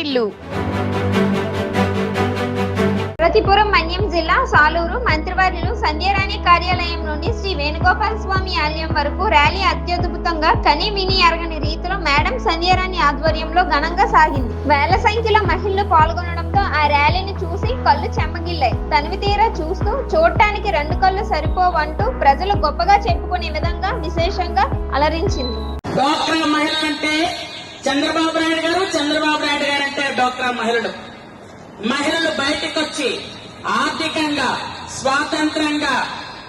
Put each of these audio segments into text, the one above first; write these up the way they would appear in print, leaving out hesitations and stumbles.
వాటిల్లు. ప్రతిపురం మన్యం జిల్లా సాలూరు మంత్రివర్యులు సంధ్యారాణి కార్యాలయం నుండి శ్రీ వేణుగోపాల స్వామి ఆలయం వరకు ర్యాలీ అత్యద్భుతంగా కని విని ఎరగని రీతిలో మేడం సంధ్యారాణి ఆధ్వర్యంలో ఘనంగా సాగింది. వేల సంఖ్యలో మహిళలు పాల్గొనడంతో ఆ ర్యాలీని చూసి కళ్ళు చెమ్మగిల్లాయి. తనివి తీరా చూస్తూ చూడటానికి రెండు కళ్ళు సరిపోవంటూ ప్రజలు గొప్పగా చెప్పుకునే విధంగా విశేషంగా అలరించింది. డ్వాక్రా మహిళలంటే చంద్రబాబు నాయుడు గారు, చంద్రబాబు నాయుడు గారు అంటే డ్వాక్రా మహిళలు. మహిళలు బయటకొచ్చి ఆర్థికంగా స్వాతంత్రంగా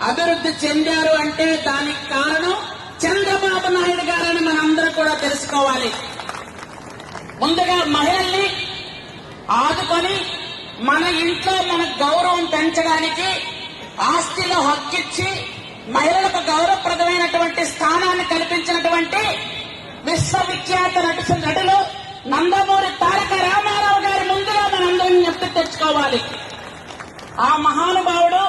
అభివృద్ధి చెందారు అంటే దానికి కారణం చంద్రబాబు నాయుడు గారని మనందరూ కూడా తెలుసుకోవాలి. ముందుగా మహిళల్ని ఆదుకొని మన ఇంట్లో మన గౌరవం పెంచడానికి ఆస్తిలో హక్కిచ్చి మహిళలకు గౌరవప్రదమైనటువంటి స్థానాన్ని కల్పించినటువంటి విశ్వవిఖ్యాత నటులు నందమూరి తారక రామారావు గారి ముందుగా మనందరం జ్ఞప్తి తెచ్చుకోవాలి. ఆ మహానుభావుడు